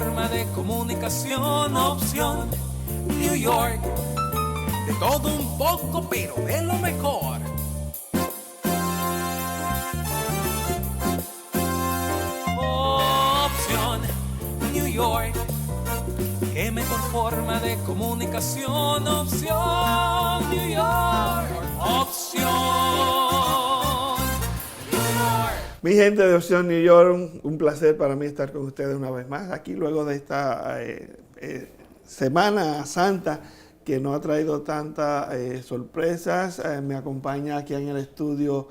forma de comunicación, opción New York. De todo un poco, pero de lo mejor. Opción New York. Qué mejor forma de comunicación, opción New York. Opción New York. Mi gente de Opción New York, un placer para mí estar con ustedes una vez más aquí luego de esta Semana Santa que nos ha traído tantas sorpresas. Me acompaña aquí en el estudio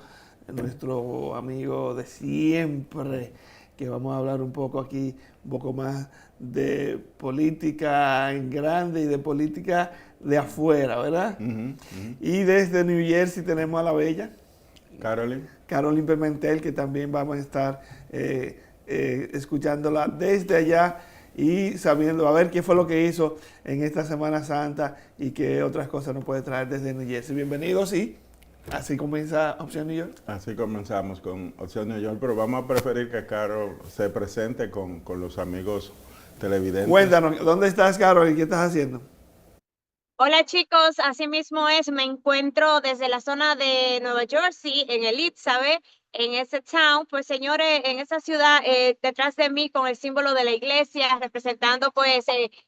nuestro amigo de siempre, que vamos a hablar un poco aquí, un poco más de política en grande y de política de afuera, ¿verdad? Y desde New Jersey tenemos a la bella Carolyn Pimentel, que también vamos a estar escuchándola desde allá y sabiendo a ver qué fue lo que hizo en esta Semana Santa y qué otras cosas nos puede traer desde New Jersey. Bienvenidos y así comienza Opción New York. Así comenzamos con Opción New York, pero vamos a preferir que Carol se presente con los amigos televidentes. Cuéntanos, ¿dónde estás, Carol, y qué estás haciendo? Hola chicos, así mismo es, me encuentro desde la zona de Nueva Jersey, en Elizabeth, en ese town, pues señores, en esa ciudad, detrás de mí con el símbolo de la iglesia, representando pues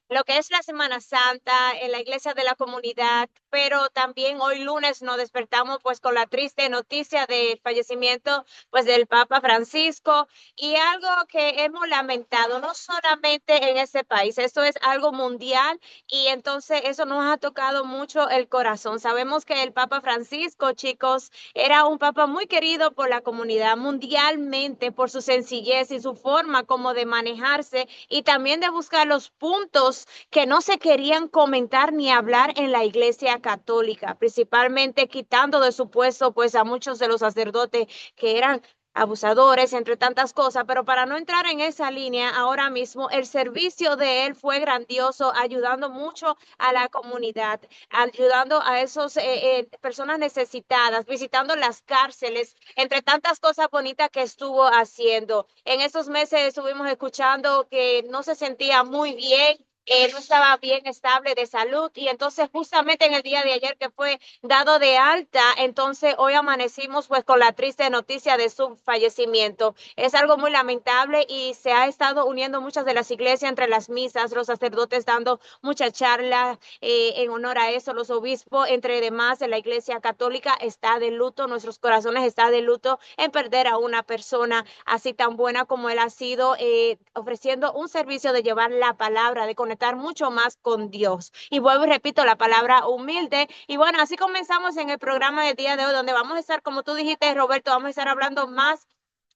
lo que es la Semana Santa, en la iglesia de la comunidad, pero también hoy lunes nos despertamos pues con la triste noticia del fallecimiento pues del Papa Francisco, y algo que hemos lamentado, no solamente en ese país, esto es algo mundial. Y entonces eso nos ha tocado mucho el corazón. Sabemos que el Papa Francisco, chicos, era un papa muy querido por la comunidad mundialmente, por su sencillez y su forma como de manejarse y también de buscar los puntos que no se querían comentar ni hablar en la Iglesia Católica, principalmente quitando de su puesto pues a muchos de los sacerdotes que eran abusadores, entre tantas cosas, pero para no entrar en esa línea ahora mismo, el servicio de él fue grandioso, ayudando mucho a la comunidad, ayudando a esos personas necesitadas, visitando las cárceles, entre tantas cosas bonitas que estuvo haciendo. En esos meses estuvimos escuchando que no se sentía muy bien, no estaba bien estable de salud, y entonces justamente en el día de ayer que fue dado de alta, entonces hoy amanecimos pues con la triste noticia de su fallecimiento. Es algo muy lamentable y se ha estado uniendo muchas de las iglesias entre las misas, los sacerdotes dando muchas charlas en honor a eso, los obispos, entre demás, de la Iglesia Católica está de luto, nuestros corazones están de luto en perder a una persona así tan buena como él ha sido, ofreciendo un servicio de llevar la palabra, de conectar mucho más con Dios. Y vuelvo y repito, la palabra humilde. Y bueno, así comenzamos en el programa del día de hoy, donde vamos a estar, como tú dijiste, Roberto, vamos a estar hablando más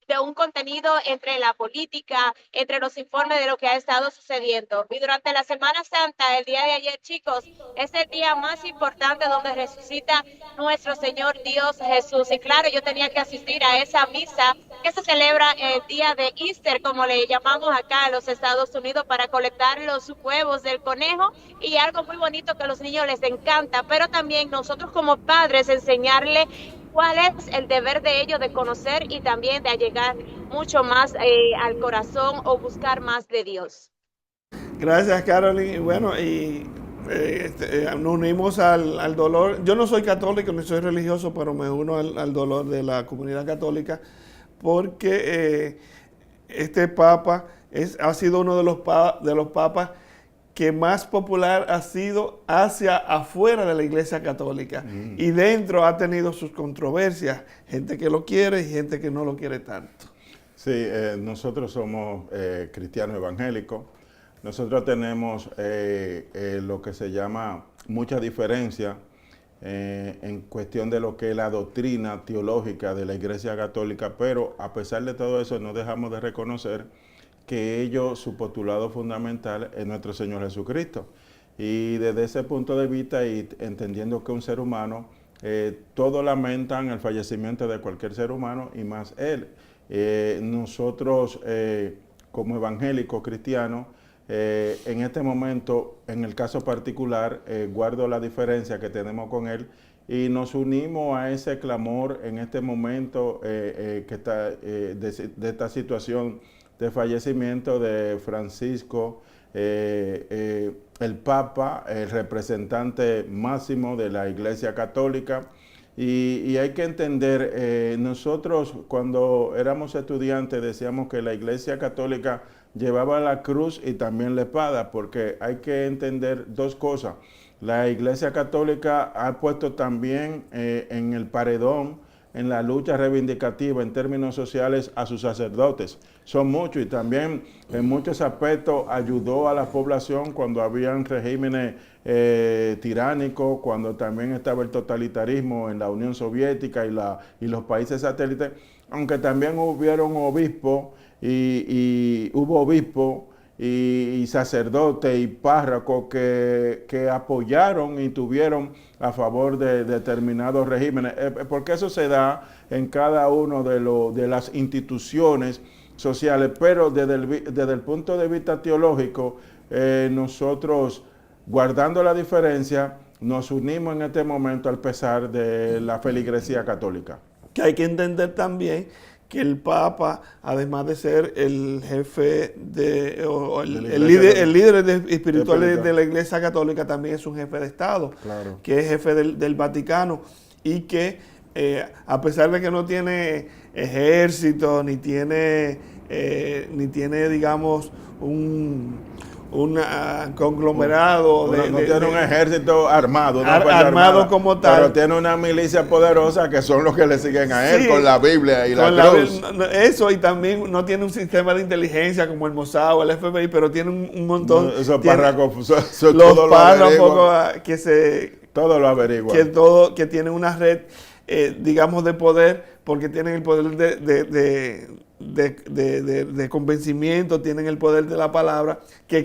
de un contenido entre la política, entre los informes de lo que ha estado sucediendo. Y durante la Semana Santa, el día de ayer, chicos, es el día más importante donde resucita nuestro Señor Dios Jesús. Y claro, yo tenía que asistir a esa misa que se celebra el día de Easter, como le llamamos acá en los Estados Unidos, para colectar los huevos del conejo, y algo muy bonito que a los niños les encanta, pero también nosotros como padres enseñarle cuál es el deber de ellos de conocer y también de llegar mucho más al corazón o buscar más de Dios. Gracias, Carolyn. Bueno, nos unimos al dolor. Yo no soy católico ni soy religioso, pero me uno al dolor de la comunidad católica, porque este papa ha sido uno de los papas que más popular ha sido hacia afuera de la Iglesia Católica. Y dentro ha tenido sus controversias, gente que lo quiere y gente que no lo quiere tanto. Sí, nosotros somos cristianos evangélicos. Nosotros tenemos lo que se llama mucha diferencia en cuestión de lo que es la doctrina teológica de la Iglesia Católica, pero a pesar de todo eso no dejamos de reconocer que ellos, su postulado fundamental es nuestro Señor Jesucristo. Y desde ese punto de vista, y entendiendo que un ser humano, todos lamentan el fallecimiento de cualquier ser humano y más él. Nosotros, como evangélicos cristianos, en este momento, en el caso particular, guardo la diferencia que tenemos con él y nos unimos a ese clamor en este momento que está, de esta situación del fallecimiento de Francisco, el Papa, el representante máximo de la Iglesia Católica. Y hay que entender, nosotros cuando éramos estudiantes decíamos que la Iglesia Católica llevaba la cruz y también la espada, porque hay que entender dos cosas. La Iglesia Católica ha puesto también en el paredón, en la lucha reivindicativa en términos sociales a sus sacerdotes. Son muchos y también en muchos aspectos ayudó a la población cuando habían regímenes tiránicos, cuando también estaba el totalitarismo en la Unión Soviética y los países satélites, aunque también hubieron obispos y hubo obispos y sacerdotes y párrocos que apoyaron y tuvieron a favor de determinados regímenes, porque eso se da en cada uno de las instituciones sociales, pero desde el punto de vista teológico, nosotros, guardando la diferencia, nos unimos en este momento al pesar de la feligresía católica. Que hay que entender también que el Papa, además de ser el jefe el líder espiritual de la Iglesia Católica, también es un jefe de Estado, claro, que es jefe del Vaticano, y que a pesar de que no tiene ejército, ni tiene, digamos, un conglomerado no tiene un ejército armado, armado como tal, pero tiene una milicia poderosa que son los que le siguen a él, sí, con la Biblia y la cruz. Eso, y también no tiene un sistema de inteligencia como el Mossad o el FBI, pero tiene un montón. Esos párrafos, los párrafos todo lo averiguan. Que tienen una red, digamos, de poder, porque tienen el poder de convencimiento, tienen el poder de la palabra, que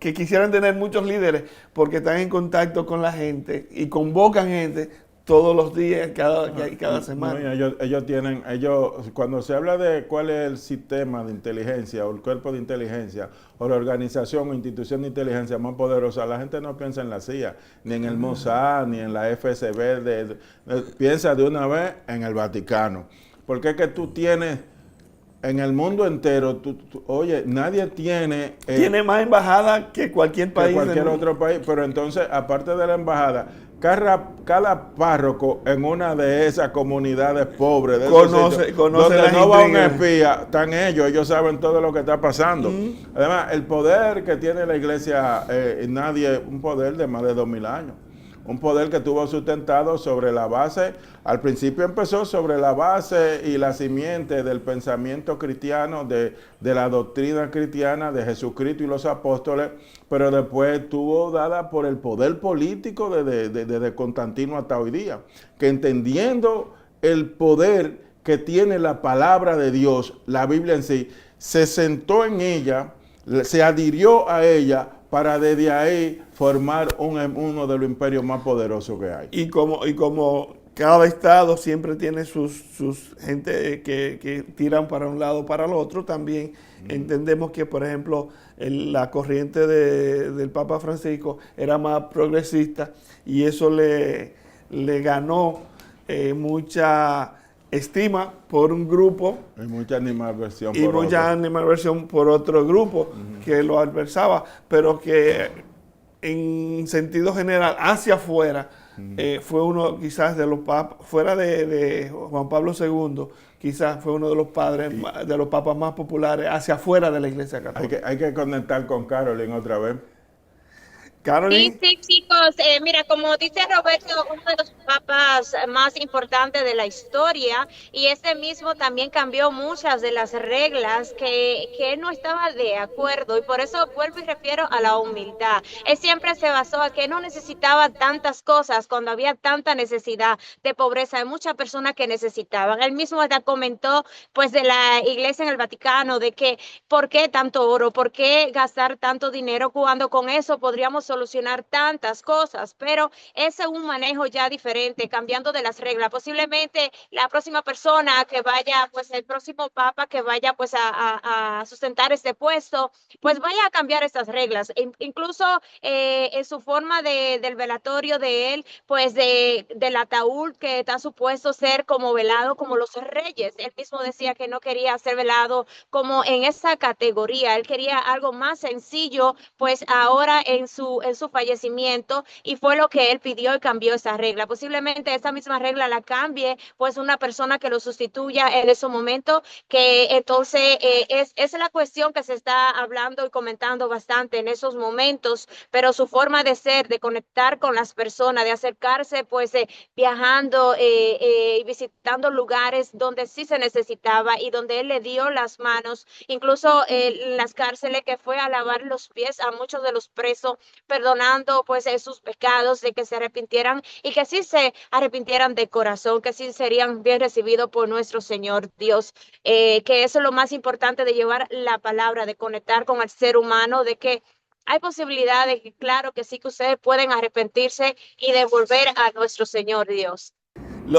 quisieran tener muchos líderes, porque están en contacto con la gente y convocan gente todos los días, cada semana. No, ellos, cuando se habla de cuál es el sistema de inteligencia o el cuerpo de inteligencia o la organización o institución de inteligencia más poderosa, la gente no piensa en la CIA, ni en el Mossad, ni en la FSB, piensa de una vez en el Vaticano. Porque es que tú tienes en el mundo entero, oye, nadie tiene... tiene más embajadas que cualquier país. Que cualquier otro país, pero entonces, aparte de la embajada, cada párroco en una de esas comunidades pobres, de conoce donde no va un espía, están ellos saben todo lo que está pasando. Además, el poder que tiene la iglesia, un poder de más de 2000 años. Un poder que estuvo sustentado sobre la base, al principio empezó sobre la base y la simiente del pensamiento cristiano, de la doctrina cristiana de Jesucristo y los apóstoles, pero después estuvo dada por el poder político desde Constantino hasta hoy día, que entendiendo el poder que tiene la palabra de Dios, la Biblia en sí, se sentó en ella, se adhirió a ella, para desde ahí formar uno de los imperios más poderosos que hay. Y como cada estado siempre tiene sus gente que tiran para un lado o para el otro, también entendemos que, por ejemplo, la corriente del Papa Francisco era más progresista, y eso le ganó mucha estima por un grupo y mucha animadversión por otro grupo que lo adversaba, pero que en sentido general hacia afuera fue uno quizás de los papas, fuera de Juan Pablo II, quizás fue uno de los padres, de los papas más populares hacia afuera de la Iglesia Católica. Hay que conectar con Carolyn otra vez. Caroline. Sí, chicos, mira, como dice Roberto, uno de los papas más importantes de la historia, y ese mismo también cambió muchas de las reglas que él no estaba de acuerdo, y por eso vuelvo y refiero a la humildad. Él siempre se basó a que no necesitaba tantas cosas cuando había tanta necesidad de pobreza. Hay muchas personas que necesitaban. Él mismo hasta comentó, pues, de la iglesia en el Vaticano, de que ¿por qué tanto oro? ¿Por qué gastar tanto dinero cuando con eso podríamos solucionar tantas cosas, pero ese es un manejo ya diferente, cambiando de las reglas. Posiblemente la próxima persona que vaya, pues el próximo papa que vaya pues a sustentar este puesto, pues vaya a cambiar estas reglas. Incluso en su forma del velatorio de él, pues del ataúd que está supuesto ser como velado como los reyes. Él mismo decía que no quería ser velado como en esa categoría. Él quería algo más sencillo, pues ahora en su fallecimiento, y fue lo que él pidió y cambió esa regla. Posiblemente esa misma regla la cambie, pues una persona que lo sustituya en ese momento, que entonces es la cuestión que se está hablando y comentando bastante en esos momentos, pero su forma de ser, de conectar con las personas, de acercarse, pues viajando y visitando lugares donde sí se necesitaba y donde él le dio las manos, incluso las cárceles que fue a lavar los pies a muchos de los presos, perdonando pues sus pecados, de que se arrepintieran y que sí se arrepintieran de corazón, que sí serían bien recibidos por nuestro Señor Dios, que eso es lo más importante de llevar la palabra, de conectar con el ser humano, de que hay posibilidades, claro que sí, que ustedes pueden arrepentirse y devolver a nuestro Señor Dios.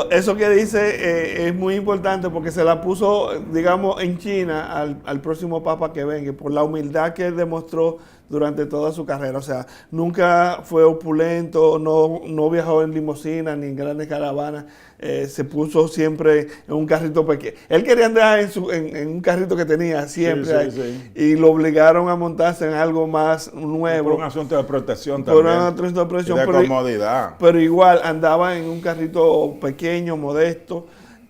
Eso que dice es muy importante porque se la puso, digamos, en China al próximo papa que venga, por la humildad que él demostró durante toda su carrera. O sea, nunca fue opulento, no viajó en limusina ni en grandes caravanas, se puso siempre en un carrito pequeño. Él quería andar en un carrito que tenía siempre, y lo obligaron a montarse en algo más nuevo. Por un asunto de protección Por también. un asunto de protección, y de comodidad. pero igual andaba en un carrito pequeño, modesto.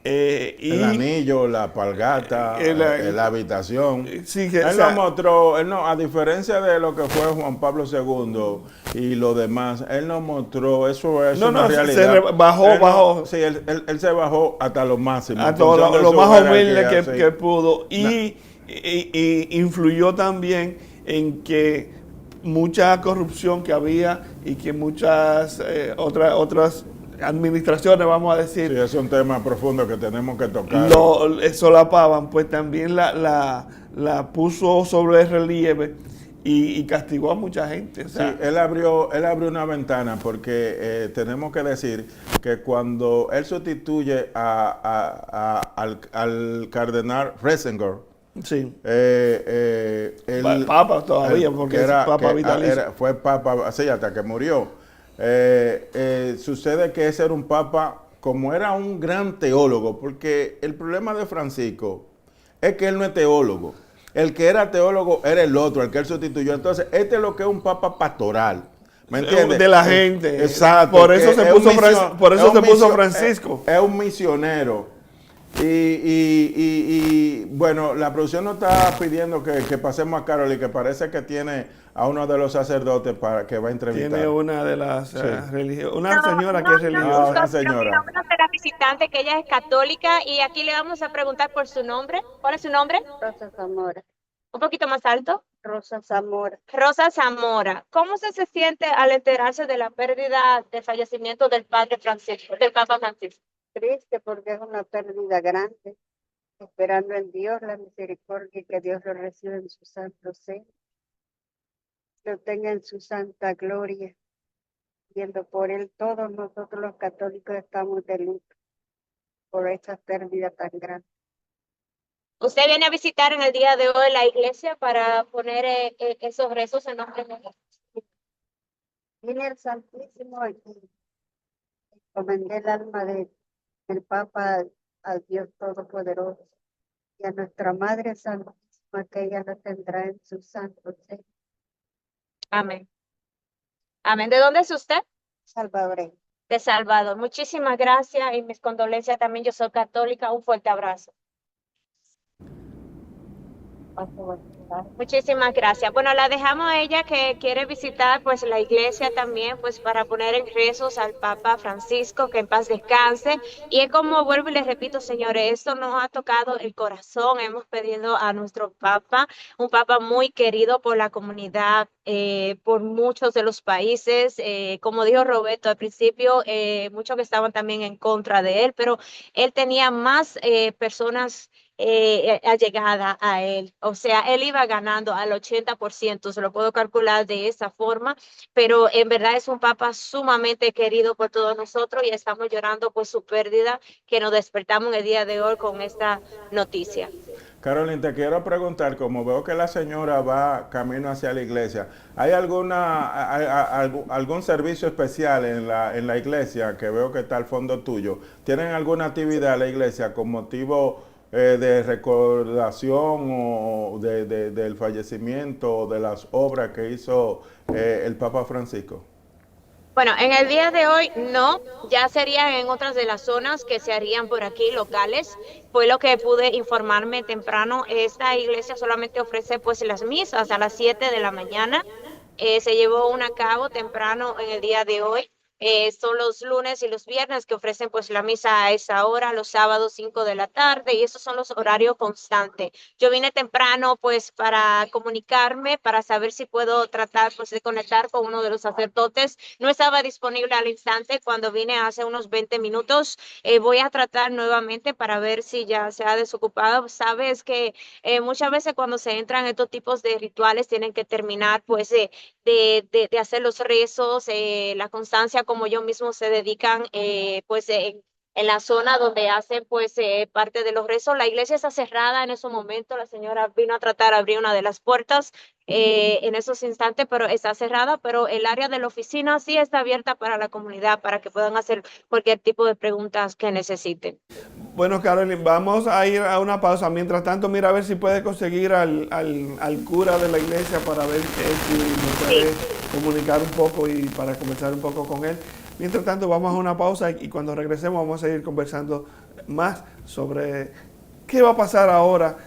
El anillo, la palgata, la habitación. Sí, que, él nos mostró, a diferencia de lo que fue Juan Pablo II y lo demás, él nos mostró, eso es una realidad. Bajó. Sí, él se bajó hasta lo máximo. A todo lo más humilde que pudo. Y influyó también en que mucha corrupción que había y que muchas otras administraciones, vamos a decir, sí, es un tema profundo que tenemos que tocar. Lo solapaban, pues también la puso sobre el relieve y castigó a mucha gente. O sea, sí, él abrió una ventana porque tenemos que decir que cuando él sustituye al cardenal Ratzinger, sí. Papa todavía, porque era papa vitalicio. Fue papa así hasta que murió. Sucede que ese era un papa, como era un gran teólogo, porque el problema de Francisco es que él no es teólogo. El que era teólogo era el otro, el que él sustituyó. Entonces, este es lo que es un papa pastoral. ¿Me entiendes? De la gente. Exacto. Por eso se puso Francisco. Es un misionero. Y bueno, la producción nos está pidiendo que pasemos a Carol, y que parece que tiene a uno de los sacerdotes para que va a entrevistar. Tiene una de las una señora que es religiosa. Una señora. Una de las visitantes, que ella es católica, y aquí le vamos a preguntar por su nombre. ¿Cuál es su nombre? Rosa Zamora. Un poquito más alto. Rosa Zamora. Rosa Zamora. ¿Cómo se siente al enterarse de la pérdida, del fallecimiento del Padre Francisco, del Papa Francisco? Triste, porque es una pérdida grande, esperando en Dios la misericordia y que Dios lo reciba en su santo seno, lo tenga en su santa gloria, viendo por él. Todos nosotros los católicos estamos de luto por esta pérdida tan grande. Usted viene a visitar en el día de hoy la iglesia para poner esos rezos en nombre de Jesús. Vine al Santísimo y encomendé el alma del Papa al Dios Todopoderoso y a nuestra Madre Santísima, que ella lo tendrá en su santo seno. Amén. Amén. ¿De dónde es usted? Salvadoreño. De Salvador. Muchísimas gracias y mis condolencias también. Yo soy católica. Un fuerte abrazo. Muchísimas gracias. Bueno, la dejamos a ella, que quiere visitar pues la iglesia también, pues para poner en rezos al Papa Francisco, que en paz descanse. Y es como vuelvo y les repito, señores, esto nos ha tocado el corazón. Hemos pedido a nuestro Papa, un Papa muy querido por la comunidad, por muchos de los países. Como dijo Roberto al principio, muchos que estaban también en contra de él, pero él tenía más personas allegada a él. O sea, él iba ganando al 80%, se lo puedo calcular de esa forma, pero en verdad es un papa sumamente querido por todos nosotros y estamos llorando por su pérdida, que nos despertamos el día de hoy con esta noticia. Carolyn, te quiero preguntar, como veo que la señora va camino hacia la iglesia, ¿hay algún servicio especial en la iglesia que veo que está al fondo tuyo? ¿Tienen alguna actividad en la iglesia con motivo de recordación o del fallecimiento o de las obras que hizo el Papa Francisco? Bueno, en el día de hoy no, ya serían en otras de las zonas que se harían por aquí locales. Fue lo que pude informarme temprano. Esta iglesia solamente ofrece pues las misas a las 7 de la mañana. Se llevó una a cabo temprano en el día de hoy. Son los lunes y los viernes que ofrecen pues la misa a esa hora, los sábados 5 de la tarde y esos son los horarios constantes. Yo vine temprano pues para comunicarme, para saber si puedo tratar pues de conectar con uno de los sacerdotes. No estaba disponible al instante cuando vine hace unos 20 minutos. Voy a tratar nuevamente para ver si ya se ha desocupado. Sabes que muchas veces cuando se entran estos tipos de rituales tienen que terminar pues de hacer los rezos, la constancia como ellos mismos se dedican pues en la zona donde hacen pues parte de los rezos. La iglesia está cerrada en esos momentos, la señora vino a tratar de abrir una de las puertas en esos instantes, pero está cerrada, pero el área de la oficina sí está abierta para la comunidad, para que puedan hacer cualquier tipo de preguntas que necesiten. Bueno, Carolyn, vamos a ir a una pausa. Mientras tanto, mira a ver si puede conseguir al cura de la iglesia para ver si nos puede comunicar un poco y para conversar un poco con él. Mientras tanto, vamos a una pausa y cuando regresemos vamos a seguir conversando más sobre qué va a pasar ahora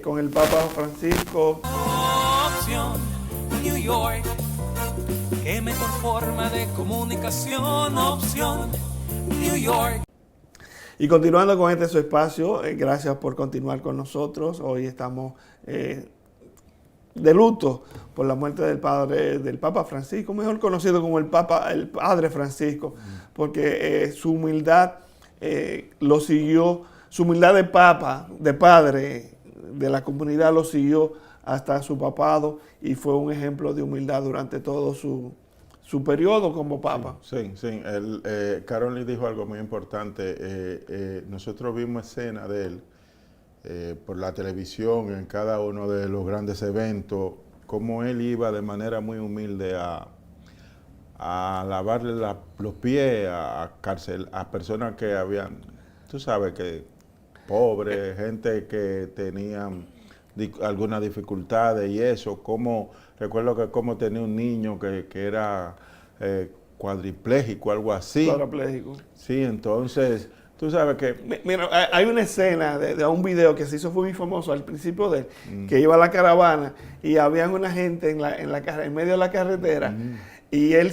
con el Papa Francisco. Opción New York, qué mejor forma de comunicación. Opción New York. Y continuando con este su espacio, gracias por continuar con nosotros. Hoy estamos de luto por la muerte del Papa Francisco, mejor conocido como el Padre Francisco, porque su humildad lo siguió, su humildad de Papa, de Padre de la comunidad lo siguió hasta su papado y fue un ejemplo de humildad durante todo su periodo como Papa. Sí. Carolyn dijo algo muy importante. Nosotros vimos escenas de él por la televisión en cada uno de los grandes eventos, como él iba de manera muy humilde a lavarle los pies a personas que habían, tú sabes, que pobres, gente que tenían algunas dificultades y eso, recuerdo que como tenía un niño que era cuadripléjico, algo así. Cuadripléjico. Sí, entonces, tú sabes que... Mira, hay una escena de un video que se hizo muy famoso al principio de él, que iba a la caravana y había una gente en medio de la carretera y él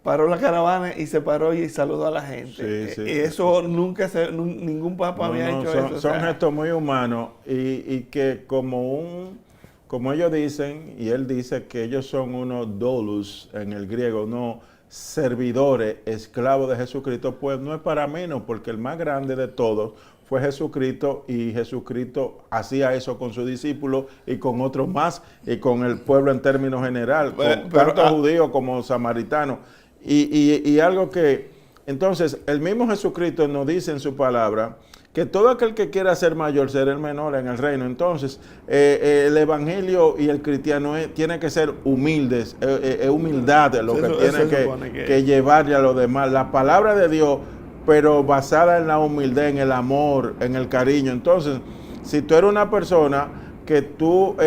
paró la caravana y se paró y saludó a la gente. Sí. Y eso ningún papa había hecho eso. Son gestos muy humanos y que como ellos dicen, y él dice que ellos son unos doulos en el griego, unos servidores, esclavos de Jesucristo, pues no es para menos, porque el más grande de todos fue Jesucristo y Jesucristo hacía eso con sus discípulos y con otros más y con el pueblo en términos general, tanto judíos como samaritanos. Y algo que, entonces, el mismo Jesucristo nos dice en su palabra que todo aquel que quiera ser mayor será el menor en el reino. Entonces, el evangelio y el cristiano tiene que ser humildes, humildad lo que tiene que llevarle a los demás. La palabra de Dios, pero basada en la humildad, en el amor, en el cariño. Entonces, si tú eres una persona que tú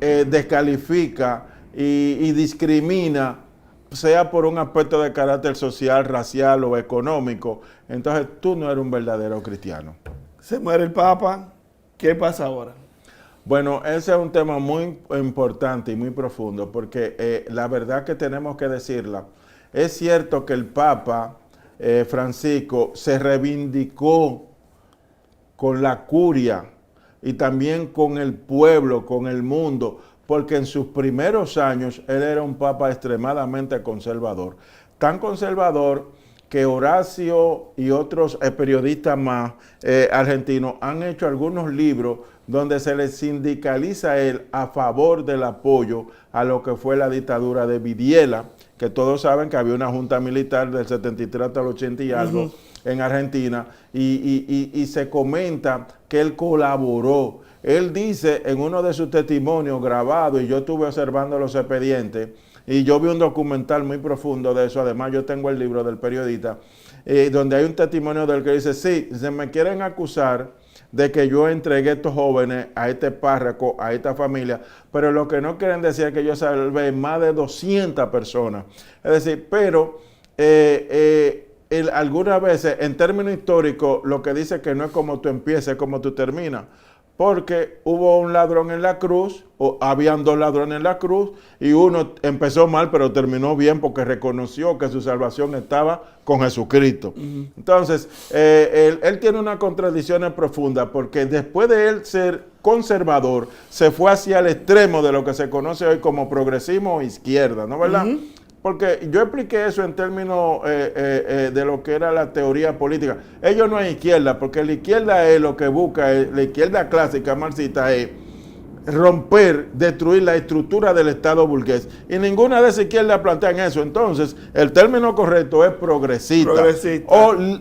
descalifica y discrimina, sea por un aspecto de carácter social, racial o económico, entonces tú no eres un verdadero cristiano. Se muere el Papa, ¿qué pasa ahora? Bueno, ese es un tema muy importante y muy profundo, porque la verdad que tenemos que decirla. Es cierto que el Papa Francisco se reivindicó con la curia y también con el pueblo, con el mundo, porque en sus primeros años él era un papa extremadamente conservador. Tan conservador que Horacio y otros periodistas más argentinos han hecho algunos libros donde se le sindicaliza a él a favor del apoyo a lo que fue la dictadura de Videla, que todos saben que había una junta militar del 73 hasta el 80 y algo en Argentina, y se comenta que él colaboró. Él dice en uno de sus testimonios grabados, y yo estuve observando los expedientes, y yo vi un documental muy profundo de eso, además yo tengo el libro del periodista, donde hay un testimonio del que dice, sí, se me quieren acusar de que yo entregué a estos jóvenes, a este párroco, a esta familia, pero lo que no quieren decir es que yo salvé más de 200 personas. Es decir, pero algunas veces, en términos históricos, lo que dice que no es como tú empiezas, es como tú terminas. Porque hubo un ladrón en la cruz, o habían dos ladrones en la cruz, y uno empezó mal, pero terminó bien porque reconoció que su salvación estaba con Jesucristo. Entonces, él tiene unas contradicciones profundas, porque después de él ser conservador, se fue hacia el extremo de lo que se conoce hoy como progresismo o izquierda, ¿no verdad? Porque yo expliqué eso en términos de lo que era la teoría política. Ellos no es izquierda, porque la izquierda es lo que busca, la izquierda clásica marxista es romper, destruir la estructura del Estado burgués. Y ninguna de esas izquierdas plantean eso. Entonces, el término correcto es progresista.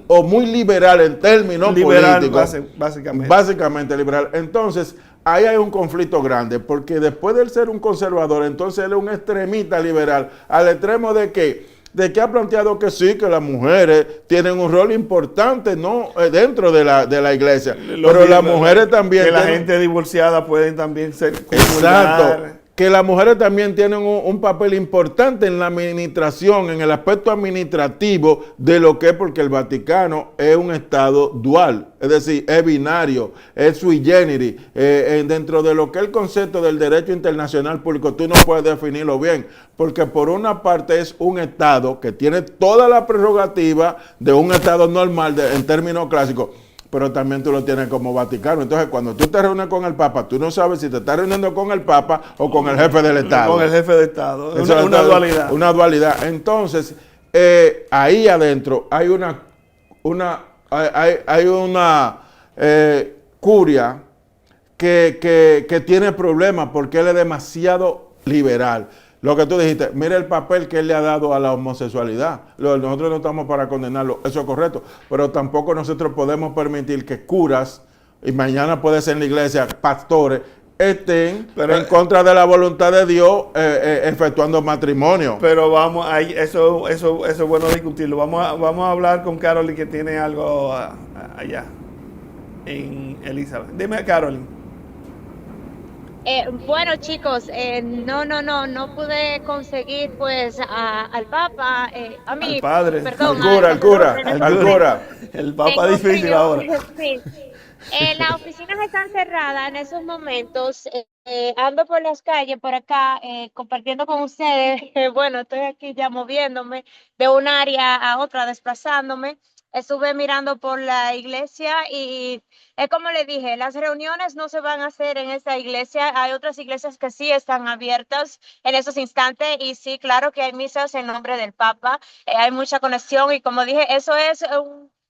O muy liberal en términos políticos. Básicamente. Básicamente liberal. Entonces, ahí hay un conflicto grande, porque después de él ser un conservador, entonces él es un extremista liberal, al extremo de que ha planteado que sí, que las mujeres tienen un rol importante, ¿no? Dentro de la iglesia, pero las mujeres también... Que la gente divorciada pueden también ser... Exacto. Que las mujeres también tienen un papel importante en la administración, en el aspecto administrativo de lo que es, porque el Vaticano es un estado dual, es decir, es binario, es sui generis, dentro de lo que es el concepto del derecho internacional público, tú no puedes definirlo bien, porque por una parte es un estado que tiene toda la prerrogativa de un estado normal en términos clásicos, pero también tú lo tienes como Vaticano. Entonces, cuando tú te reúnes con el Papa, tú no sabes si te estás reuniendo con el Papa o con el jefe del Estado. Con el jefe de Estado. Una dualidad. Una dualidad. Entonces, ahí adentro hay una curia que tiene problemas porque él es demasiado liberal. Lo que tú dijiste, mira el papel que él le ha dado a la homosexualidad. Nosotros no estamos para condenarlo, eso es correcto, pero tampoco nosotros podemos permitir que curas, y mañana puede ser en la iglesia, pastores, estén en contra de la voluntad de Dios efectuando matrimonio. Pero vamos, eso es bueno discutirlo. Vamos a hablar con Carolyn, que tiene algo allá en Elizabeth. Dime, Carolyn. Bueno, chicos, no pude conseguir pues al Papa, a mí, al padre, perdón, al cura. El Papa difícil ahora. Sí. Las oficinas están cerradas en esos momentos. Ando por las calles por acá compartiendo con ustedes. Bueno, estoy aquí ya moviéndome de un área a otra, desplazándome. Estuve mirando por la iglesia y es como le dije, las reuniones no se van a hacer en esta iglesia. Hay otras iglesias que sí están abiertas en esos instantes y sí, claro que hay misas en nombre del Papa. Hay mucha conexión y como dije, eso es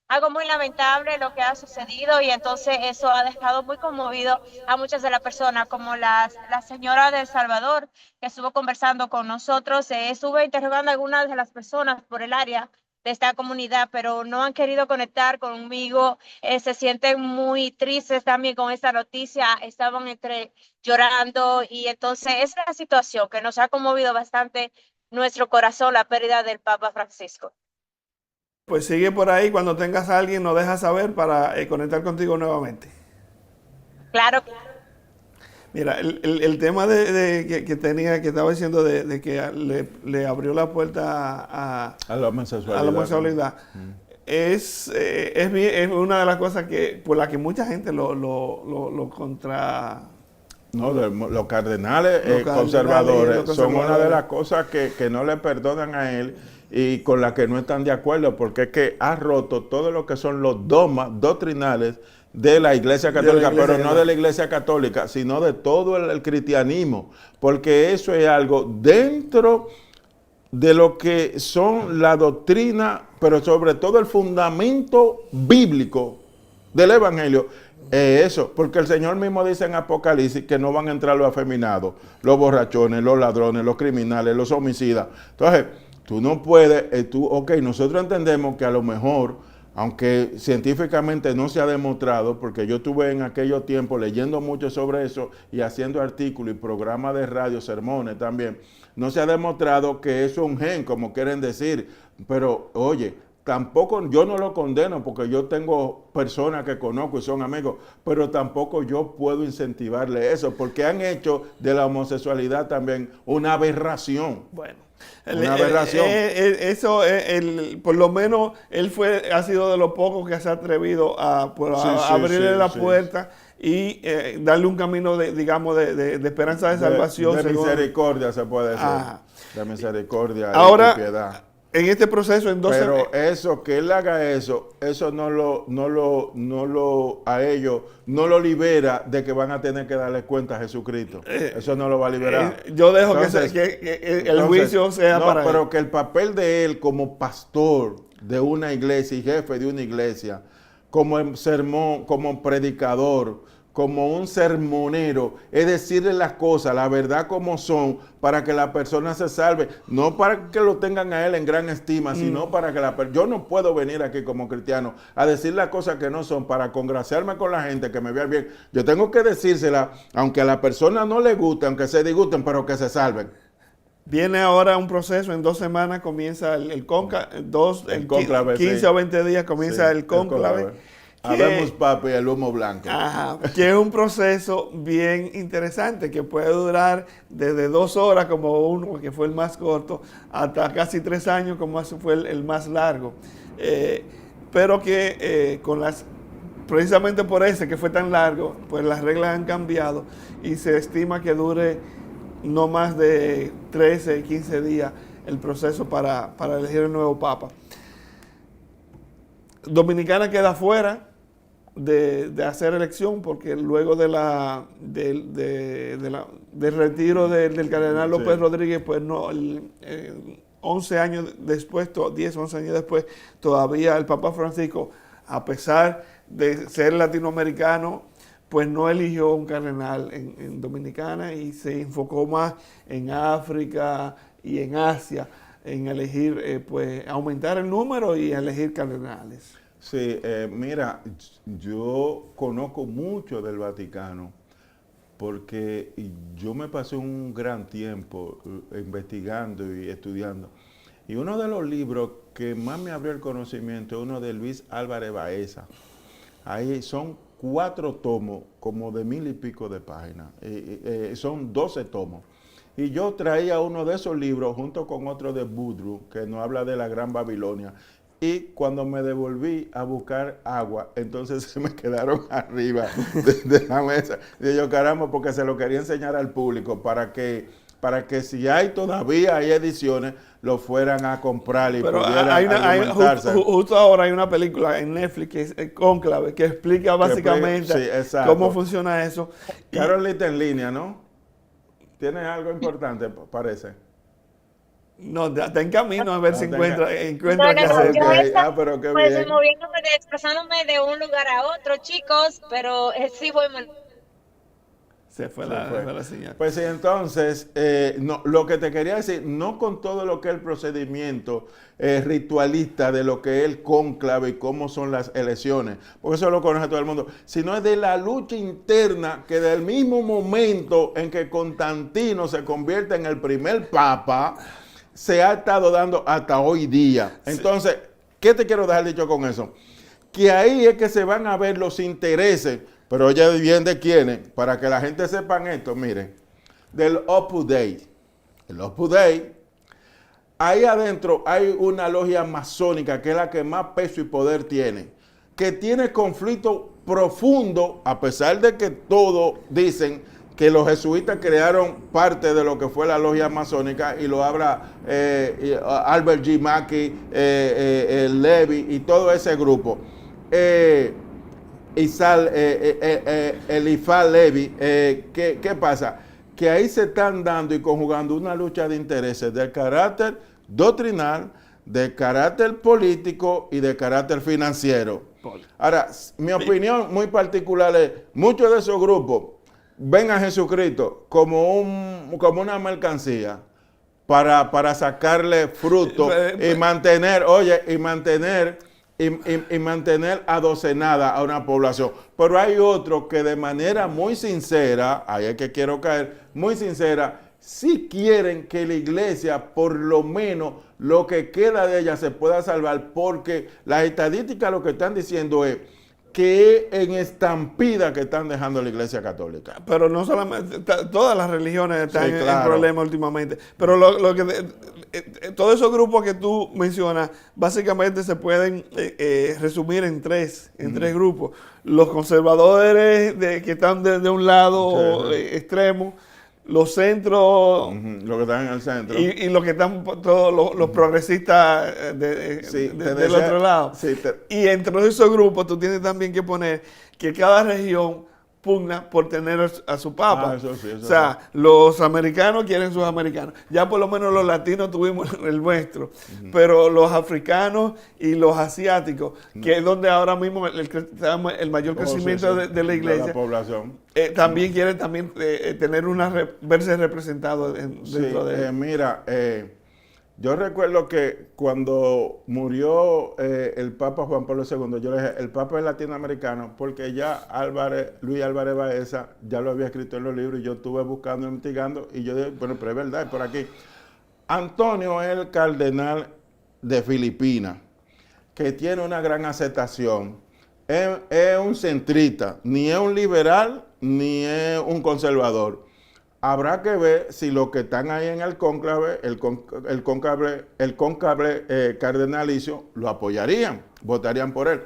algo muy lamentable lo que ha sucedido y entonces eso ha dejado muy conmovido a muchas de las personas, como la señora de El Salvador que estuvo conversando con nosotros. Estuve interrogando a algunas de las personas por el área de esta comunidad, pero no han querido conectar conmigo, se sienten muy tristes también con esta noticia, estaban entre llorando y entonces es la situación que nos ha conmovido bastante nuestro corazón, la pérdida del Papa Francisco. Pues sigue por ahí, cuando tengas a alguien nos dejas saber para conectar contigo nuevamente. Claro. Mira, el tema que estaba diciendo de que le abrió la puerta a la homosexualidad, es una de las cosas por la que mucha gente lo contra... No, los cardenales conservadores son una de las cosas que no le perdonan a él y con las que no están de acuerdo, porque es que ha roto todo lo que son los dogmas doctrinales de la Iglesia Católica, pero no de la Iglesia Católica, sino de todo el cristianismo, porque eso es algo dentro de lo que son la doctrina, pero sobre todo el fundamento bíblico del Evangelio, eso, porque el Señor mismo dice en Apocalipsis que no van a entrar los afeminados, los borrachones, los ladrones, los criminales, los homicidas. Entonces, tú no puedes, nosotros entendemos que a lo mejor, aunque científicamente no se ha demostrado, porque yo estuve en aquellos tiempos leyendo mucho sobre eso y haciendo artículos y programas de radio, sermones también, no se ha demostrado que eso es un gen, como quieren decir, pero oye, tampoco, yo no lo condeno porque yo tengo personas que conozco y son amigos, pero tampoco yo puedo incentivarle eso, porque han hecho de la homosexualidad también una aberración. Bueno. Una aberración. Eso, por lo menos, él ha sido de los pocos que se ha atrevido a abrirle la puerta y darle un camino, de esperanza de salvación. De misericordia, se puede decir. De misericordia ahora, y piedad. En este proceso, Pero eso, que él haga eso a ellos no lo libera de que van a tener que darle cuenta a Jesucristo. Eso no lo va a liberar. Yo dejo que el juicio sea para él. Pero que el papel de él como pastor de una iglesia y jefe de una iglesia, como sermón, como predicador, como un sermonero, es decirle las cosas, la verdad como son, para que la persona se salve, no para que lo tengan a él en gran estima, sino para que yo no puedo venir aquí como cristiano a decir las cosas que no son, para congraciarme con la gente, que me vea bien. Yo tengo que decírsela, aunque a la persona no le guste, aunque se disgusten, pero que se salven. Viene ahora un proceso, en 2 semanas comienza el cónclave, 15 o 20 días comienza el cónclave. Habemos papi y el humo blanco. Que es un proceso bien interesante, que puede durar desde 2 horas, como uno, que fue el más corto, hasta casi 3 años, como fue el más largo. Pero que precisamente por ese que fue tan largo, pues las reglas han cambiado y se estima que dure no más de 13, 15 días el proceso para elegir el nuevo papa. Dominicana queda fuera de hacer elección, porque luego del retiro del cardenal López Rodríguez, pues no, 11 años después, 10, 11 años después, todavía el Papa Francisco, a pesar de ser latinoamericano, pues no eligió un cardenal en Dominicana y se enfocó más en África y en Asia, en elegir, pues aumentar el número y elegir cardenales. Sí, mira, yo conozco mucho del Vaticano porque yo me pasé un gran tiempo investigando y estudiando. Y uno de los libros que más me abrió el conocimiento es uno de Luis Álvarez Baeza. Ahí son 4 tomos, como de 1000 y pico de páginas. Son 12 tomos. Y yo traía uno de esos libros junto con otro de Boudreaux, que nos habla de la Gran Babilonia. Y cuando me devolví a buscar agua, entonces se me quedaron arriba de la mesa. Y yo, caramba, porque se lo quería enseñar al público para que si todavía hay ediciones, lo fueran a comprar y pudieran justo ahora hay una película en Netflix que es Cónclave, que explica básicamente cómo funciona eso. Carolita en línea, ¿no? ¿Tienes algo importante, parece? No, está en camino a ver si encuentra qué hacer. Pero qué pues bien. moviéndome, desplazándome de un lugar a otro, chicos, pero sí voy mal. Se fue la señal. Pues sí, entonces, lo que te quería decir, no con todo lo que es el procedimiento ritualista de lo que es el cónclave y cómo son las elecciones, porque eso lo conoce todo el mundo, sino es de la lucha interna que del mismo momento en que Constantino se convierte en el primer papa, se ha estado dando hasta hoy día. Entonces, ¿qué te quiero dejar dicho con eso? Que ahí es que se van a ver los intereses, pero oye bien de quiénes, para que la gente sepan esto, miren, del Opus Dei. El Opus Dei, ahí adentro hay una logia masónica que es la que más peso y poder tiene, que tiene conflicto profundo, a pesar de que todos dicen que los jesuitas crearon parte de lo que fue la logia masónica, y lo habla Albert G. Mackey, Levi y todo ese grupo. Eliphas Levi, ¿qué pasa? Que ahí se están dando y conjugando una lucha de intereses del carácter doctrinal, de carácter político y de carácter financiero. Ahora, mi opinión muy particular es, muchos de esos grupos ven a Jesucristo como una mercancía para sacarle fruto y mantener, y mantener adocenada a una población. Pero hay otros que de manera muy sincera, ahí es que quiero caer, muy sincera, sí quieren que la iglesia, por lo menos lo que queda de ella, se pueda salvar, porque las estadísticas lo que están diciendo es que en estampida que están dejando la iglesia católica. Pero no solamente, todas las religiones están Sí, claro. en problemas últimamente. Pero lo que todos esos grupos que tú mencionas, básicamente se pueden resumir en tres grupos. Los conservadores que están de un lado extremo, los centros Lo que están en el centro. y los que están todos los progresistas del otro lado. Sí, y entre esos grupos tú tienes también que poner que cada región pugna por tener a su papa. Eso sí, o sea, los americanos quieren sus americanos. Ya por lo menos los latinos tuvimos el nuestro. Pero los africanos y los asiáticos, que es donde ahora mismo el mayor crecimiento de la iglesia, de la población. también quieren tener verse representados dentro de Mira, yo recuerdo que cuando murió el Papa Juan Pablo II, yo le dije, el Papa es latinoamericano, porque ya Luis Álvarez Baeza ya lo había escrito en los libros y yo estuve buscando, investigando, y yo dije, bueno, pero es verdad, es por aquí. Antonio es el cardenal de Filipinas, que tiene una gran aceptación. Es un centrista, ni es un liberal, ni es un conservador. Habrá que ver si los que están ahí en el cónclave, el cónclave cardenalicio, lo apoyarían, votarían por él.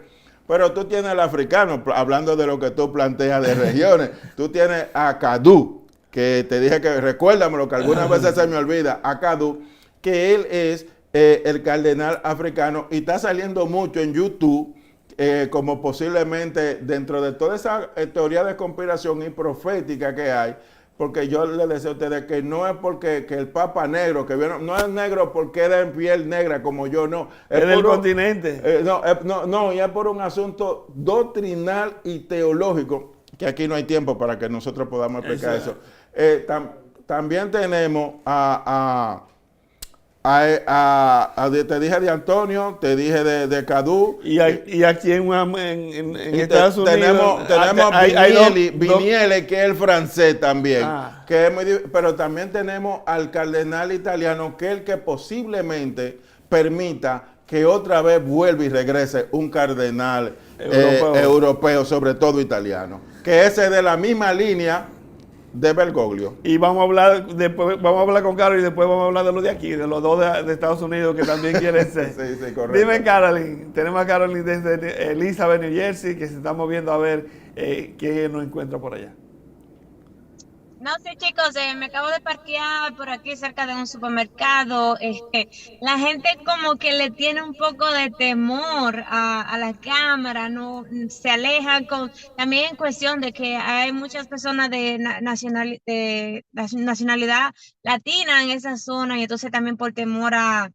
Pero tú tienes al africano, hablando de lo que tú planteas de regiones, tú tienes a Kaddu, que te dije que, recuérdamelo, que algunas veces se me olvida, a Kaddu, que él es el cardenal africano y está saliendo mucho en YouTube, como posiblemente dentro de toda esa teoría de conspiración y profética que hay, porque yo le deseo a ustedes que no es porque que el Papa negro, que vieron, no es negro porque era en piel negra como yo, no. Es del continente. No, y es por un asunto doctrinal y teológico, que aquí no hay tiempo para que nosotros podamos explicar eso. También tenemos te dije de Antonio, te dije de Kaddu. Y aquí en Estados Unidos tenemos Vignelli, que es el francés también. Que es pero también tenemos al cardenal italiano, que es el que posiblemente permita que otra vez vuelva y regrese un cardenal europeo, sobre todo italiano. Que ese es de la misma línea de Bergoglio. Y vamos a hablar con Carol y después vamos a hablar de los de aquí, de los dos de Estados Unidos que también quieren ser. Sí, correcto. Dime, Caroline, tenemos a Caroline desde Elizabeth, New Jersey, que se está moviendo a ver qué nos encuentra por allá. No sé, chicos, me acabo de parquear por aquí cerca de un supermercado. La gente como que le tiene un poco de temor a la cámara, no se alejan también en cuestión de que hay muchas personas de nacionalidad latina en esa zona y entonces también por temor a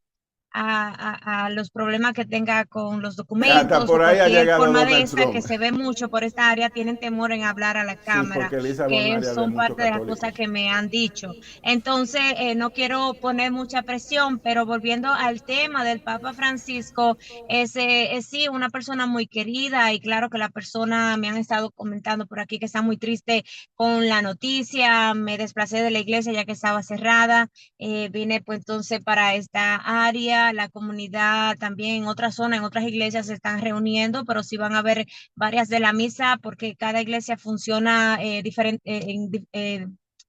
los problemas que tenga con los documentos por o ahí cualquier forma de esa que se ve mucho por esta área, tienen temor en hablar a la cámara, que son parte de las cosas que me han dicho. Entonces, no quiero poner mucha presión, pero volviendo al tema del Papa Francisco, es sí, una persona muy querida y claro que la persona, me han estado comentando por aquí que está muy triste con la noticia, me desplacé de la iglesia ya que estaba cerrada, vine pues entonces para esta área, la comunidad también en otras zonas, en otras iglesias se están reuniendo, pero sí van a haber varias de la misa porque cada iglesia funciona diferente,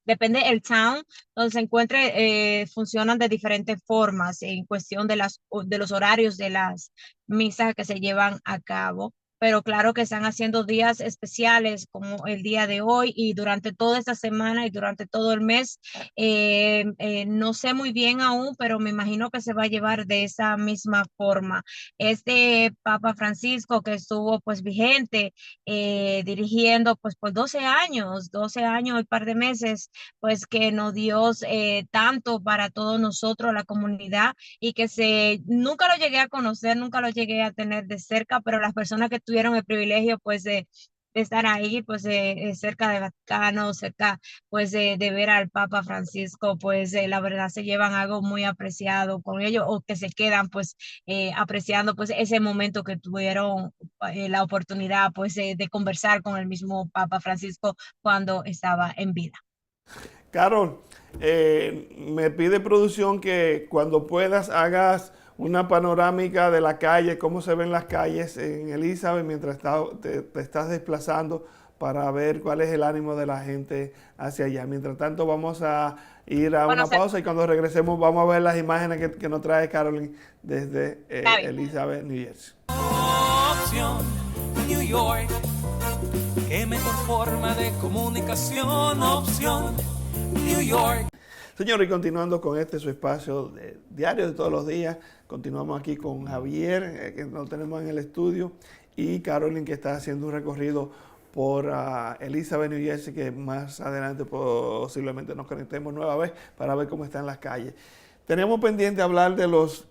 depende del town donde se encuentre, funcionan de diferentes formas en cuestión de los horarios de las misas que se llevan a cabo. pero claro que están haciendo días especiales como el día de hoy y durante toda esta semana y durante todo el mes. No sé muy bien aún, pero me imagino que se va a llevar de esa misma forma. Este Papa Francisco que estuvo pues vigente, dirigiendo pues por 12 años y par de meses, pues que nos dio tanto para todos nosotros, la comunidad, y que nunca lo llegué a conocer, nunca lo llegué a tener de cerca, pero las personas que tuvieron el privilegio pues de estar ahí, pues cerca de Vaticano, cerca pues de ver al Papa Francisco, pues la verdad se llevan algo muy apreciado con ellos o que se quedan pues apreciando pues ese momento que tuvieron la oportunidad pues de conversar con el mismo Papa Francisco cuando estaba en vida. Carol, me pide producción que cuando puedas hagas una panorámica de la calle, cómo se ven las calles en Elizabeth mientras te estás desplazando para ver cuál es el ánimo de la gente hacia allá. Mientras tanto, vamos a ir a Bueno, una pausa y cuando regresemos vamos a ver las imágenes que nos trae Carolyn desde está bien. Elizabeth, New Jersey. Opción New York, qué mejor forma de comunicación. Opción New York. Señores, y continuando con su espacio diario de todos los días, continuamos aquí con Javier, que lo tenemos en el estudio, y Carolyn, que está haciendo un recorrido por Elizabeth, New Jersey, que más adelante posiblemente nos conectemos nueva vez para ver cómo están las calles. Tenemos pendiente hablar de los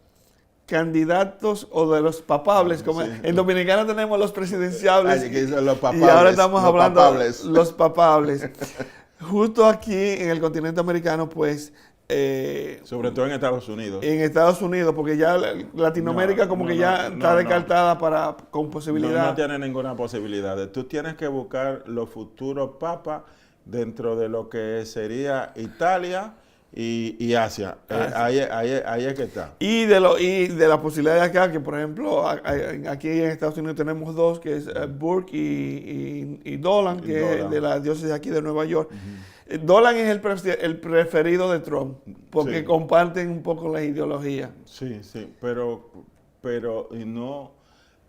candidatos o de los papables, como sí. en Dominicana tenemos los presidenciables, Que son los y papables, ahora estamos los hablando papables. de los papables. Justo aquí en el continente americano, pues, Sobre todo en Estados Unidos. en Estados Unidos, porque ya Latinoamérica está no. descartada con No, posibilidad. no tiene ninguna posibilidad. Tú tienes que buscar los futuros papas dentro de lo que sería Italia y Asia. Ahí es que está. Y de la posibilidad de acá, que por ejemplo, aquí en Estados Unidos tenemos dos, que es Burke y Dolan, que es Dolan. de la diócesis aquí de Nueva York. Dolan es el preferido de Trump, porque Sí. comparten un poco las ideologías. Sí, pero y no.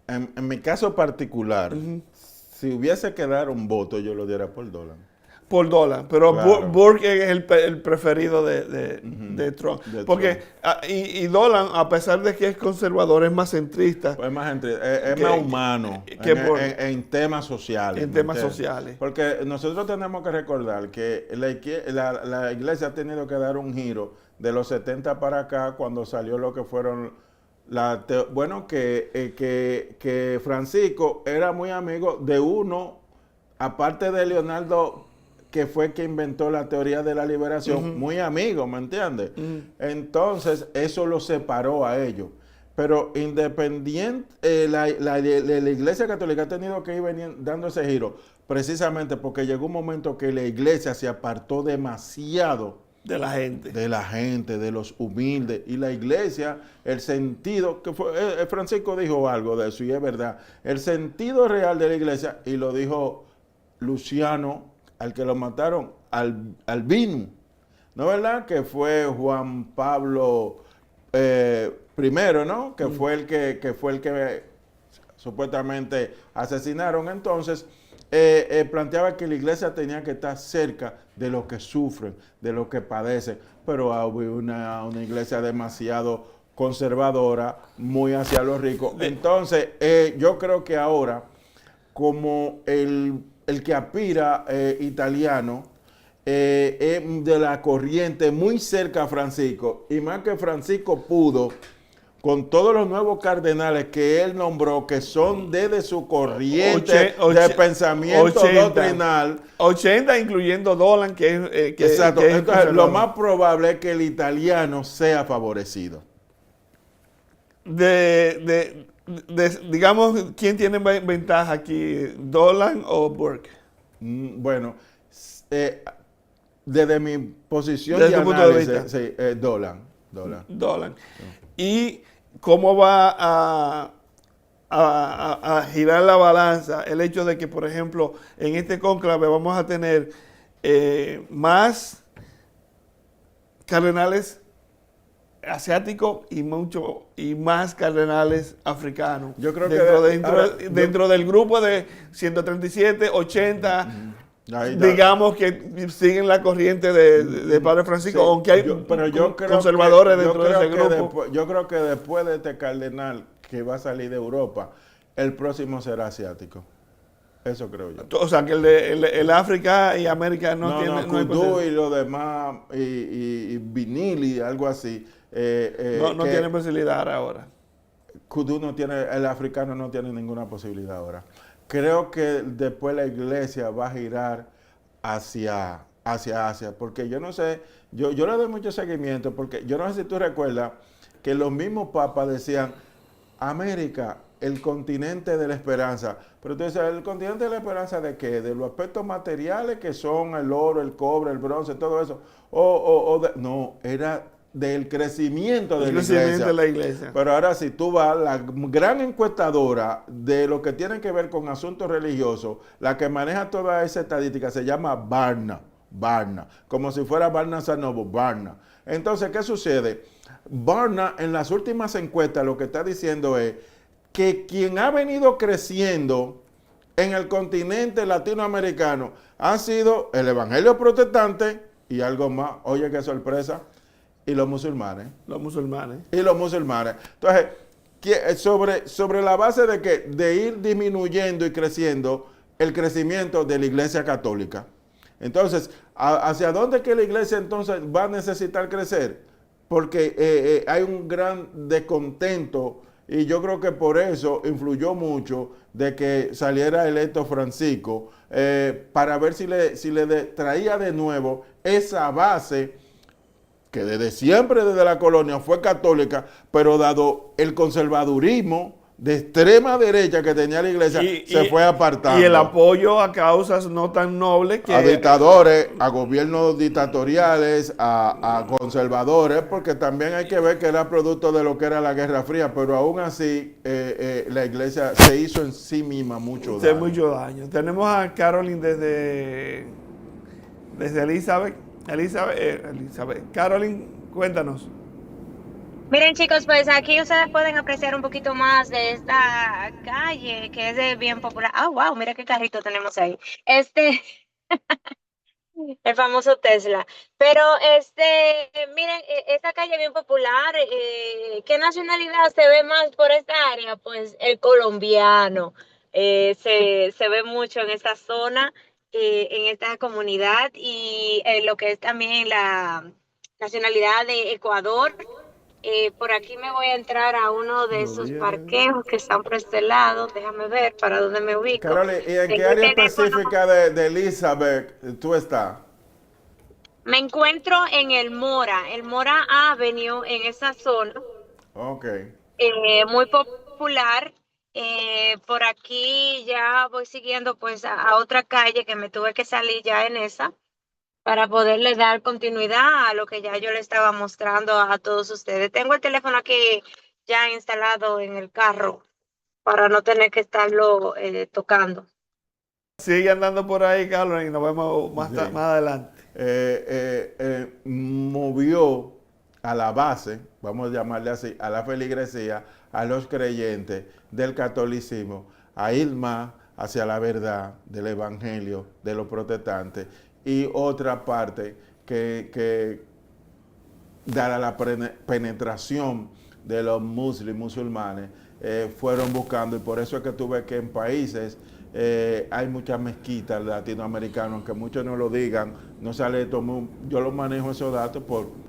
En mi caso particular, si hubiese que dar un voto, yo lo diera por Dolan. Por Dolan, pero Claro. Burke es el preferido de Trump. De Porque, Trump. Y Dolan, a pesar de que es conservador, es más centrista. Pues es más humano en temas sociales. En ¿me temas entiendes? sociales. Porque nosotros tenemos que recordar que la iglesia ha tenido que dar un giro de los 70 para acá cuando salió lo que fueron que Francisco era muy amigo de uno, aparte de Leonardo, que fue que inventó la teoría de la liberación, muy amigo, ¿me entiendes? Entonces, eso lo separó a ellos. Pero independiente, la Iglesia Católica ha tenido que ir dando ese giro, precisamente porque llegó un momento que la Iglesia se apartó demasiado De la gente. de los humildes. Y la Iglesia, el sentido, Francisco dijo algo de eso, y es verdad, el sentido real de la Iglesia, y lo dijo Luciano, al que lo mataron, Albino, ¿no es verdad? Que fue Juan Pablo I, ¿no? Que fue el que supuestamente asesinaron. Entonces, planteaba que la iglesia tenía que estar cerca de los que sufren, de los que padecen, pero había una iglesia demasiado conservadora, muy hacia los ricos. Entonces, yo creo que ahora, como el que aspira italiano, es de la corriente muy cerca a Francisco, y más que Francisco pudo, con todos los nuevos cardenales que él nombró, que son desde su corriente de pensamiento 80, doctrinal. 80, incluyendo Dolan, que Exacto. que es Entonces, lo conservador. más probable es que el italiano sea favorecido. Digamos, ¿quién tiene ventaja aquí? ¿Dolan o Burke? Bueno, desde mi posición Desde de tu punto de análisis, vista. sí, Dolan. Dolan. ¿Y cómo va a girar la balanza el hecho de que, por ejemplo, en este cónclave vamos a tener más cardenales asiáticos y más cardenales africanos. Yo creo dentro del grupo de 137, 80, ahí está. digamos que siguen la corriente de Padre Francisco, Sí, aunque hay pero yo creo conservadores que- yo dentro de creo ese que grupo. yo creo que después de este cardenal que va a salir de Europa, el próximo será asiático. Eso creo yo. O sea, que el África y América no tienen... hay Kudú posibilidad. y lo demás, y Vinili, algo así. No que tienen posibilidad ahora. Kudú no tiene, el africano no tiene ninguna posibilidad ahora. Creo que después la iglesia va a girar hacia Asia, porque yo no sé, yo le doy mucho seguimiento, porque yo no sé si tú recuerdas que los mismos papas decían, América, el continente de la esperanza. Pero tú dices, ¿el continente de la esperanza de qué? De los aspectos materiales que son el oro, el cobre, el bronce, todo eso. No, era del crecimiento de El la crecimiento iglesia. de la iglesia. Pero ahora si tú vas, la gran encuestadora de lo que tiene que ver con asuntos religiosos, la que maneja toda esa estadística se llama Barna, como si fuera Barna Sanovo, Barna. Entonces, ¿qué sucede? Barna en las últimas encuestas lo que está diciendo es que quien ha venido creciendo en el continente latinoamericano ha sido el evangelio protestante y algo más, oye qué sorpresa, y los musulmanes. Los musulmanes. Y los musulmanes. Entonces, sobre la base de que de ir disminuyendo y creciendo el crecimiento de la iglesia católica. Entonces, ¿hacia dónde que la iglesia entonces va a necesitar crecer? Porque hay un gran descontento y yo creo que por eso influyó mucho de que saliera electo Francisco para ver si le traía de nuevo esa base que desde siempre, desde la colonia, fue católica, pero dado el conservadurismo de extrema derecha que tenía la iglesia, se fue apartando. Y el apoyo a causas no tan nobles que... A dictadores, a gobiernos dictatoriales, a conservadores, porque también hay que ver que era producto de lo que era la Guerra Fría, pero aún así la iglesia se hizo en sí misma mucho hace daño. mucho daño. Tenemos a Caroline desde Elizabeth. Caroline, cuéntanos. Miren chicos, pues aquí ustedes pueden apreciar un poquito más de esta calle que es de bien popular. Ah, wow, mira qué carrito tenemos ahí. El famoso Tesla. Pero miren, esta calle bien popular, ¿qué nacionalidad se ve más por esta área? Pues el colombiano. Se ve mucho en esta zona, en esta comunidad y lo que es también la nacionalidad de Ecuador. Por aquí me voy a entrar a uno de esos parqueos que están por este lado. Déjame ver para dónde me ubico. Carole, ¿y en qué Tengo área el teléfono. específica de Elizabeth tú estás? Me encuentro en el Mora Avenue, en esa zona, Ok. muy popular. Por aquí ya voy siguiendo pues a otra calle que me tuve que salir ya en esa para poderle dar continuidad a lo que ya yo le estaba mostrando a todos ustedes. Tengo el teléfono aquí ya instalado en el carro para no tener que estarlo tocando. Sigue andando por ahí, Caroline, y nos vemos más adelante. Movió a la base, vamos a llamarle así, a la feligresía, a los creyentes del catolicismo, a ir más hacia la verdad del evangelio de los protestantes y otra parte que dada la penetración de los musulmanes, fueron buscando, y por eso es que tú ves que en países hay muchas mezquitas latinoamericanas, aunque muchos no lo digan, no sale esto, yo lo manejo esos datos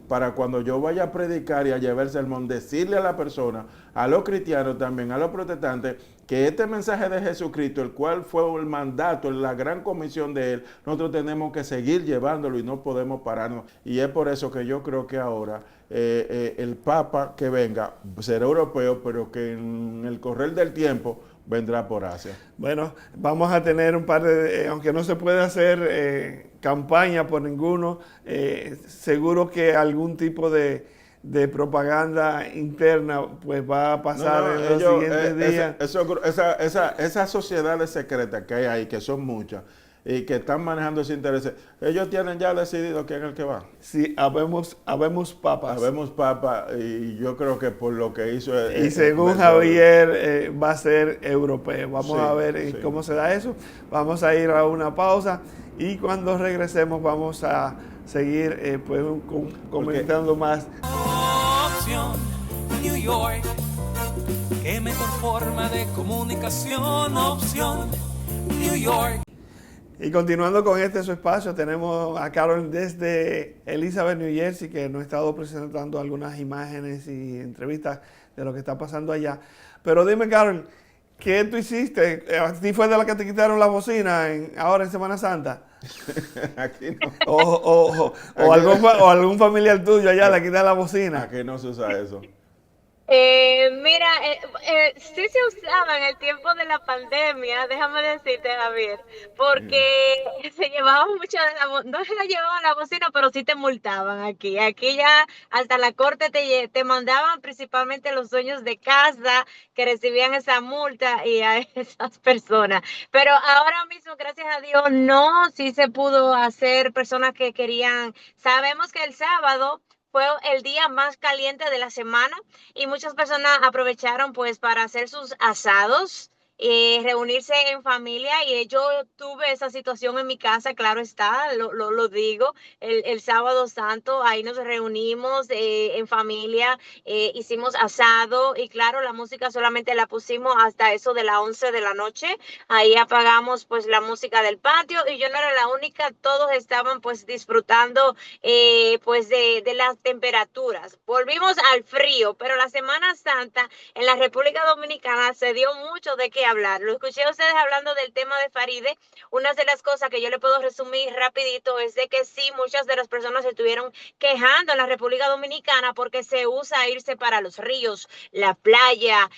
para cuando yo vaya a predicar y a llevar el sermón, decirle a la persona, a los cristianos también, a los protestantes, que este mensaje de Jesucristo, el cual fue el mandato, la gran comisión de él, nosotros tenemos que seguir llevándolo y no podemos pararnos. Y es por eso que yo creo que ahora el Papa que venga será europeo, pero que en el correr del tiempo vendrá por Asia. Bueno, vamos a tener un par de, aunque no se puede hacer campaña por ninguno, seguro que algún tipo de propaganda interna pues va a pasar en los siguientes días. Esas sociedades secretas que hay ahí, que son muchas, y que están manejando ese interés, ellos tienen ya decidido quién es el que va. Sí, habemos papas. Habemos papa y yo creo que por lo que hizo... Y según Javier va a ser europeo. Vamos a ver cómo se da eso. Vamos a ir a una pausa y cuando regresemos vamos a seguir pues, comentando más. Opción New York, qué mejor forma de comunicación. Opción New York. Y continuando con su espacio, tenemos a Carol desde Elizabeth, New Jersey, que nos ha estado presentando algunas imágenes y entrevistas de lo que está pasando allá. Pero dime, Carol, ¿qué tú hiciste? ¿A ti fue de la que te quitaron la bocina ahora en Semana Santa? Aquí no. O algún familiar tuyo allá le quita la bocina. Aquí no se usa eso. Mira, sí se usaba en el tiempo de la pandemia, déjame decirte, Javier, porque se llevaban mucho de no se la llevaban la bocina, pero sí te multaban aquí. Aquí ya hasta la corte te mandaban principalmente los dueños de casa que recibían esa multa y a esas personas. Pero ahora mismo, gracias a Dios, no, sí se pudo hacer personas que querían. Sabemos que el sábado fue el día más caliente de la semana y muchas personas aprovecharon pues para hacer sus asados, reunirse en familia y yo tuve esa situación en mi casa, claro está, lo digo, el sábado santo, ahí nos reunimos en familia, hicimos asado y claro, la música solamente la pusimos hasta eso de las 11 de la noche, ahí apagamos pues la música del patio y yo no era la única, todos estaban pues disfrutando pues de las temperaturas. Volvimos al frío, pero la Semana Santa en la República Dominicana se dio mucho de qué hablar. Lo escuché a ustedes hablando del tema de Faride. Una de las cosas que yo le puedo resumir rapidito es de que sí, muchas de las personas se estuvieron quejando en la República Dominicana porque se usa irse para los ríos, la playa,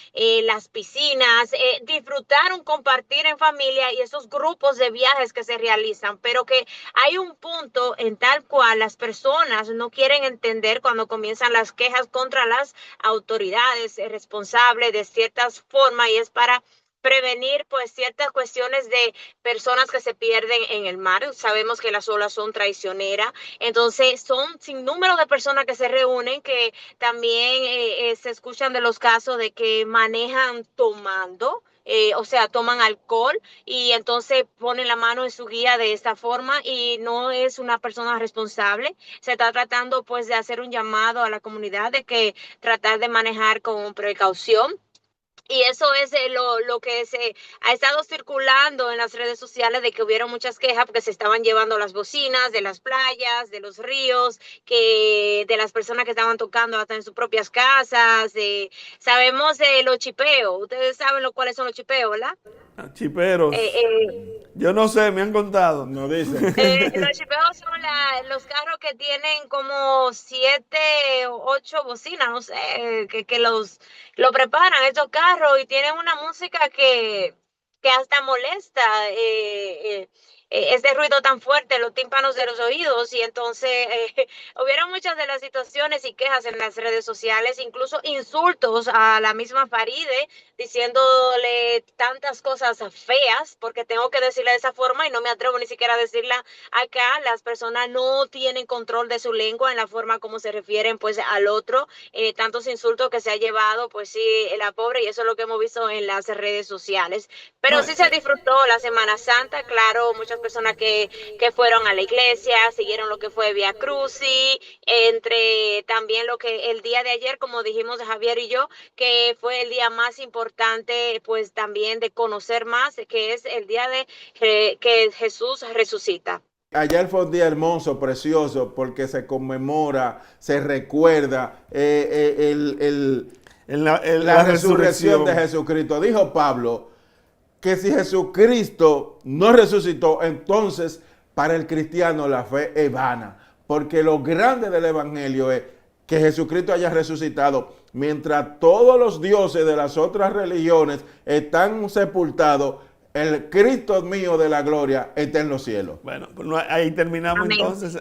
las piscinas, disfrutar, compartir en familia y esos grupos de viajes que se realizan, pero que hay un punto en tal cual las personas no quieren entender cuando comienzan las quejas contra las autoridades responsables de ciertas formas y es para prevenir pues ciertas cuestiones de personas que se pierden en el mar. Sabemos que las olas son traicioneras, entonces son sin número de personas que se reúnen que también se escuchan de los casos de que manejan tomando. O sea, toman alcohol y entonces ponen la mano en su guía de esta forma y no es una persona responsable. Se está tratando pues de hacer un llamado a la comunidad de que tratar de manejar con precaución. Y eso es lo que se ha estado circulando en las redes sociales de que hubieron muchas quejas porque se estaban llevando las bocinas de las playas, de los ríos, que de las personas que estaban tocando hasta en sus propias casas. Sabemos de los chipeos. Ustedes saben cuáles son los chipeos, ¿verdad? Chiperos. Yo no sé, me han contado. No dice. Los chipeos son los carros que tienen como 7 o 8 bocinas, no sé, que lo preparan estos carros y tienen una música que hasta molesta. Este ruido tan fuerte, los tímpanos de los oídos y entonces hubieron muchas de las situaciones y quejas en las redes sociales, incluso insultos a la misma Faride, diciéndole tantas cosas feas, porque tengo que decirla de esa forma y no me atrevo ni siquiera a decirla acá. Las personas no tienen control de su lengua en la forma como se refieren pues al otro, tantos insultos que se ha llevado pues sí la pobre y eso es lo que hemos visto en las redes sociales, pero sí se disfrutó la Semana Santa, claro, muchas personas que fueron a la iglesia, siguieron lo que fue Vía Crucis, entre también lo que el día de ayer, como dijimos Javier y yo, que fue el día más importante, pues también de conocer más, que es el día de que Jesús resucita. Ayer fue un día hermoso, precioso, porque se conmemora, se recuerda la resurrección de Jesucristo. Dijo Pablo que si Jesucristo no resucitó, entonces para el cristiano la fe es vana, porque lo grande del evangelio es que Jesucristo haya resucitado, mientras todos los dioses de las otras religiones están sepultados, el Cristo mío de la gloria está en los cielos. Bueno, pues ahí terminamos. Amén. Entonces.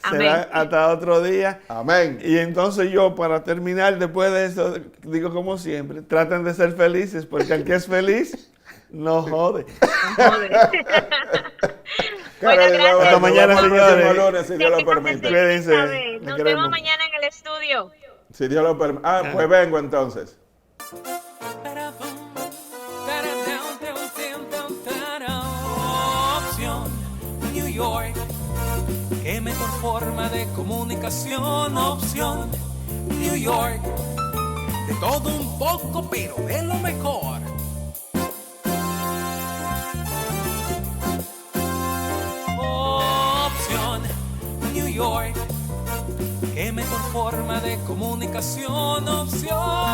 Amén. Será hasta otro día. Amén. Y entonces yo, para terminar, después de eso, digo como siempre, traten de ser felices, porque el que es feliz, no jode. No jode. Carolyn, gracias. nos Hasta mañana, vemos el próximo señores. lunes, si Dios lo permite. Cuídense, Isabel. le Nos queremos. vemos mañana en el estudio. Si Dios lo permite. Ah, pues vengo entonces. Opción New York, qué mejor forma de comunicación. Opción New York, de todo un poco, pero de lo mejor. Opción New York, qué mejor forma de comunicación. Opción